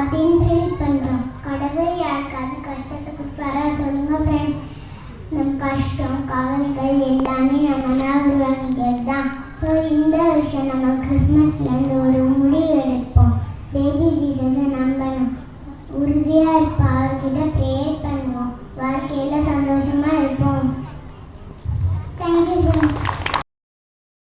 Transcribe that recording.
அப்படின்னு ஃபீல் பண்ணுறோம். கடவுள் யாருக்காவது கஷ்டத்தை கொடுப்பாரா சொல்லுங்க ஃப்ரெண்ட்ஸ்? நம் கஷ்டம் கவலைகள் எல்லாமே நம்ம உருவாக்கிக்கிறது தான். ஸோ இந்த வருஷம் நம்ம கிறிஸ்மஸ்லேருந்து ஒரு முடிவு எடுப்போம். பேபி ஜீசஸை நம்பணும், உறுதியாக இருப்போம், அவர்கிட்ட ப்ரேயர் பண்ணுவோம், வாழ்க்கையில்